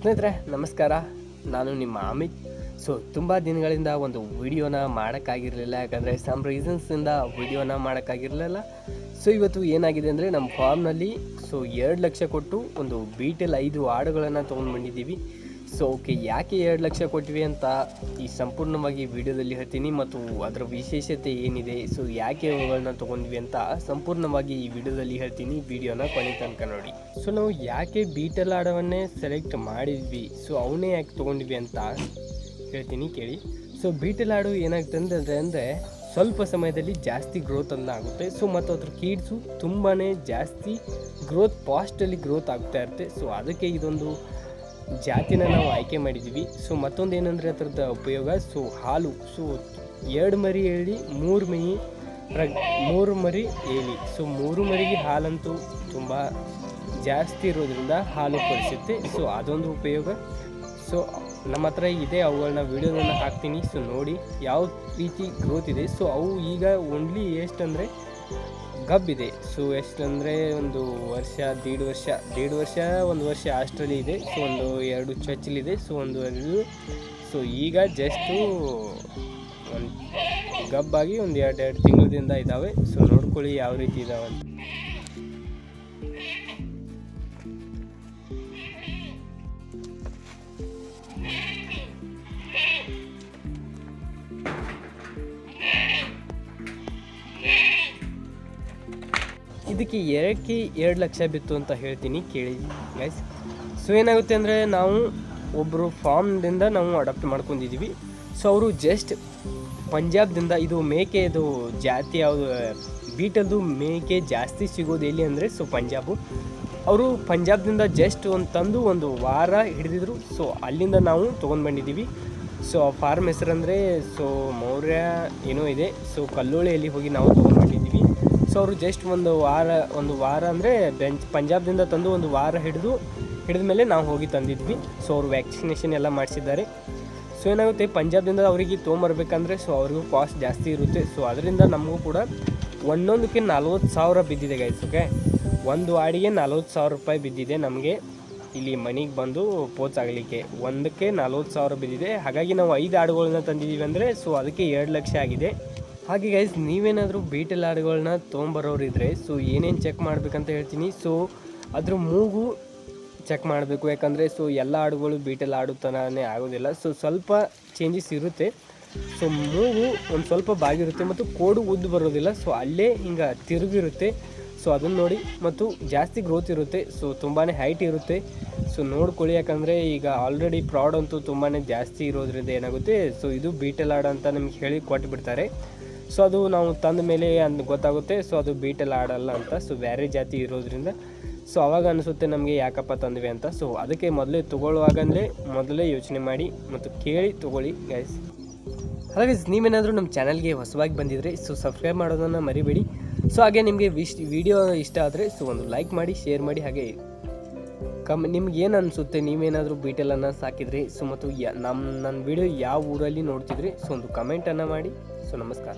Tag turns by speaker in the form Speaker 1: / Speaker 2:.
Speaker 1: ಸ್ನೇಹಿತರೆ ನಮಸ್ಕಾರ, ನಾನು ನಿಮ್ಮ ಅಮಿತ್. ತುಂಬ ದಿನಗಳಿಂದ ಒಂದು ವಿಡಿಯೋನ ಮಾಡೋಕ್ಕಾಗಿರಲಿಲ್ಲ, ಯಾಕಂದರೆ ಸಮ್ ರೀಸನ್ಸಿಂದ ವಿಡಿಯೋನ ಮಾಡೋಕ್ಕಾಗಿರಲಿಲ್ಲ. ಇವತ್ತು ಏನಾಗಿದೆ ಅಂದರೆ ನಮ್ಮ ಫಾರ್ಮ್ನಲ್ಲಿ 2 ಲಕ್ಷ ಕೊಟ್ಟು ಒಂದು ಬೀಟಲ್ 5 ಆಡುಗಳನ್ನು ತೊಗೊಂಡು ಬಂದಿದ್ದೀವಿ. ಓಕೆ, ಯಾಕೆ 2 ಲಕ್ಷ ಕೊಟ್ಟಿವಿ ಅಂತ ಈ ಸಂಪೂರ್ಣವಾಗಿ ವಿಡಿಯೋದಲ್ಲಿ ಹೇಳ್ತೀನಿ, ಮತ್ತು ಅದರ ವಿಶೇಷತೆ ಏನಿದೆ, ಯಾಕೆ ಅವುಗಳನ್ನ ತೊಗೊಂಡ್ವಿ ಅಂತ ಸಂಪೂರ್ಣವಾಗಿ ಈ ವಿಡಿಯೋದಲ್ಲಿ ಹೇಳ್ತೀನಿ. ವಿಡಿಯೋನ ಕೊನೆ ತನಕ ನೋಡಿ. ನಾವು ಯಾಕೆ ಬೀಟಲ್ ಆಡವನ್ನೇ ಸೆಲೆಕ್ಟ್ ಮಾಡಿದ್ವಿ, ಅವನ್ನೇ ಯಾಕೆ ತೊಗೊಂಡ್ವಿ ಅಂತ ಹೇಳ್ತೀನಿ ಕೇಳಿ. ಬೀಟಲ್ ಆಡು ಏನಾಗ್ತದೆ ಅಂದರೆ ಸ್ವಲ್ಪ ಸಮಯದಲ್ಲಿ ಜಾಸ್ತಿ ಗ್ರೋತನ್ನು ಆಗುತ್ತೆ. ಮತ್ತು ಅದ್ರ ಕೀಡ್ಸು ತುಂಬಾ ಜಾಸ್ತಿ ಫಾಸ್ಟಲ್ಲಿ ಗ್ರೋತ್ ಆಗ್ತಾ ಇರುತ್ತೆ. ಅದಕ್ಕೆ ಇದೊಂದು ಜಾತಿನ ನಾವು ಆಯ್ಕೆ ಮಾಡಿದ್ದೀವಿ. ಮತ್ತೊಂದು ಏನಂದರೆ ಅದರದ್ದು ಉಪಯೋಗ, ಹಾಲು. 2 ಮರಿ ಹೇಳಿ 3 ಮರಿ ಹೇಳಿ 3 ಮರಿಗೆ ಹಾಲಂತೂ ತುಂಬ ಜಾಸ್ತಿ ಇರೋದ್ರಿಂದ ಹಾಲು ಕೊಡಿಸುತ್ತೆ. ಅದೊಂದು ಉಪಯೋಗ. ನಮ್ಮ ಹತ್ರ ಇದೆ, ಅವುಗಳನ್ನ ವಿಡಿಯೋದನ್ನು ಹಾಕ್ತೀನಿ. ನೋಡಿ ಯಾವ ರೀತಿ ಗ್ರೋತ್ ಇದೆ. ಅವು ಈಗ ಓನ್ಲಿ ಎಷ್ಟಂದರೆ ಗಬ್ಬಿದೆ. ಎಷ್ಟಂದರೆ 1 ವರ್ಷ, 1.5 ವರ್ಷ 1 ವರ್ಷ ಅಷ್ಟರಲ್ಲಿ ಇದೆ. ಒಂದು 2 ಚೊಚ್ಚಲಿದೆ. ಒಂದು ಈಗ ಜಸ್ಟು ಒಂದು ಗಬ್ಬಾಗಿ ಒಂದು 2 ತಿಂಗಳಿಂದ ಇದ್ದಾವೆ. ನೋಡ್ಕೊಳ್ಳಿ ಯಾವ ರೀತಿ ಇದ್ದಾವೆ ಅಂತ. ಇದಕ್ಕೆ 2 ಲಕ್ಷ ಬಿತ್ತು ಅಂತ ಹೇಳ್ತೀನಿ ಕೇಳಿ ಗೈಸ್. ಏನಾಗುತ್ತೆ ಅಂದರೆ ನಾವು ಒಬ್ಬರು ಫಾರ್ಮ್ದಿಂದ ನಾವು ಅಡಾಪ್ಟ್ ಮಾಡ್ಕೊಂಡಿದ್ದೀವಿ. ಅವರು ಜಸ್ಟ್ ಪಂಜಾಬ್ದಿಂದ, ಇದು ಮೇಕೆದು ಜಾತಿ ಯಾವುದು ಬೀಟಲ್ದು ಮೇಕೆ ಜಾಸ್ತಿ ಸಿಗೋದು ಎಲ್ಲಿ ಅಂದರೆ ಪಂಜಾಬು. ಅವರು ಪಂಜಾಬ್ದಿಂದ ಜಸ್ಟ್ ತಂದು 1 ವಾರ ಹಿಡಿದಿದ್ರು. ಅಲ್ಲಿಂದ ನಾವು ತೊಗೊಂಡು ಬಂದಿದ್ದೀವಿ. ಫಾರ್ಮ್ ಹೆಸರಂದರೆ ಮೌರ್ಯ ಏನೋ ಇದೆ. ಕಲ್ಲೋಳಿಯಲ್ಲಿ ಹೋಗಿ ನಾವು ತೊಗೊಂಡು ಬಂದಿದ್ದೀವಿ. ಅವರು ಜಸ್ಟ್ ಒಂದು ವಾರ ಅಂದರೆ ಪಂಜಾಬ್ದಿಂದ ತಂದು 1 ವಾರ ಹಿಡಿದ ಮೇಲೆ ನಾವು ಹೋಗಿ ತಂದಿದ್ವಿ. ಅವರು ವ್ಯಾಕ್ಸಿನೇಷನ್ ಎಲ್ಲ ಮಾಡಿಸಿದ್ದಾರೆ. ಏನಾಗುತ್ತೆ, ಪಂಜಾಬ್ದಿಂದ ಅವರಿಗೆ ತೊಗೊಂಬರ್ಬೇಕಂದ್ರೆ ಅವ್ರಿಗೂ ಕಾಸ್ಟ್ ಜಾಸ್ತಿ ಇರುತ್ತೆ. ಅದರಿಂದ ನಮಗೂ ಕೂಡ ಒಂದೊಂದಕ್ಕೆ 40,000 ಬಿದ್ದಿದೆ ಗೈಸ್. ಓಕೆ, ಒಂದು ಆಡಿಗೆ 40,000 ರೂಪಾಯಿ ಬಿದ್ದಿದೆ ನಮಗೆ ಇಲ್ಲಿ ಮನೆಗೆ ಬಂದು ಪೋಚಾಗಲಿಕ್ಕೆ. ಒಂದಕ್ಕೆ 40,000 ಬಿದ್ದಿದೆ. ಹಾಗಾಗಿ ನಾವು 5 ಆಡುಗಳನ್ನ ತಂದಿದ್ದೀವಿ ಅಂದರೆ ಅದಕ್ಕೆ 2 ಲಕ್ಷ ಆಗಿದೆ. ಹಾಗೆ ಗೈಸ್, ನೀವೇನಾದರೂ ಬೀಟಲ್ ಆಡುಗಳನ್ನ ತೊಗೊಂಬರೋರಿದ್ರೆ ಏನೇನು ಚೆಕ್ ಮಾಡಬೇಕಂತ ಹೇಳ್ತೀನಿ. ಅದ್ರ ಮೂಗು ಚೆಕ್ ಮಾಡಬೇಕು, ಯಾಕಂದರೆ ಎಲ್ಲ ಆಡುಗಳು ಬೀಟಲ್ ಆಡು ಥರನೇ ಆಗೋದಿಲ್ಲ. ಸ್ವಲ್ಪ ಚೇಂಜಸ್ ಇರುತ್ತೆ. ಮೂಗು ಒಂದು ಸ್ವಲ್ಪ ಬಾಗಿರುತ್ತೆ ಮತ್ತು ಕೋಡು ಉದ್ದು ಬರೋದಿಲ್ಲ. ಅಲ್ಲೇ ಹಿಂಗೆ ತಿರುಗಿರುತ್ತೆ. ಅದನ್ನು ನೋಡಿ. ಮತ್ತು ಜಾಸ್ತಿ ಗ್ರೋತ್ ಇರುತ್ತೆ. ತುಂಬಾ ಹೈಟ್ ಇರುತ್ತೆ. ನೋಡ್ಕೊಳ್ಳಿ, ಯಾಕಂದರೆ ಈಗ ಆಲ್ರೆಡಿ ಪ್ರಾಡ್ ಅಂತೂ ತುಂಬಾ ಜಾಸ್ತಿ ಇರೋದ್ರಿಂದ ಏನಾಗುತ್ತೆ, ಇದು ಬೀಟಲ್ ಆಡು ಅಂತ ನಮ್ಗೆ ಹೇಳಿ ಕೊಟ್ಟುಬಿಡ್ತಾರೆ. ಅದು ನಾವು ತಂದ ಮೇಲೆ ಗೊತ್ತಾಗುತ್ತೆ ಅದು ಬೀಟಲ್ ಆಡಲ್ಲ ಅಂತ. ಬೇರೆ ಜಾತಿ ಇರೋದ್ರಿಂದ ಅವಾಗ ಅನಿಸುತ್ತೆ ನಮಗೆ ಯಾಕಪ್ಪ ತಂದ್ವಿ ಅಂತ. ಅದಕ್ಕೆ ಮೊದಲೇ ಯೋಚನೆ ಮಾಡಿ ಮತ್ತು ಕೇಳಿ ತೊಗೊಳ್ಳಿ ಗೈಸ್. ಹಾಗೆ ನೀವೇನಾದರೂ ನಮ್ಮ ಚಾನಲ್ಗೆ ಹೊಸವಾಗಿ ಬಂದಿದ್ದರೆ ಸಬ್ಸ್ಕ್ರೈಬ್ ಮಾಡೋದನ್ನು ಮರಿಬೇಡಿ. ಹಾಗೆ ನಿಮಗೆ ವಿಡಿಯೋ ಇಷ್ಟ ಆದರೆ ಒಂದು ಲೈಕ್ ಮಾಡಿ, ಶೇರ್ ಮಾಡಿ. ಹಾಗೆ ನಿಮ್ಗೆ ಏನು ಅನಿಸುತ್ತೆ, ನೀವೇನಾದರೂ ಬೀಟಲನ್ನು ಸಾಕಿದರೆ ಮತ್ತು ನನ್ನ ವಿಡಿಯೋ ಯಾವ ಊರಲ್ಲಿ ನೋಡ್ತಿದ್ರಿ ಒಂದು ಕಮೆಂಟನ್ನು ಮಾಡಿ. ನಮಸ್ಕಾರ.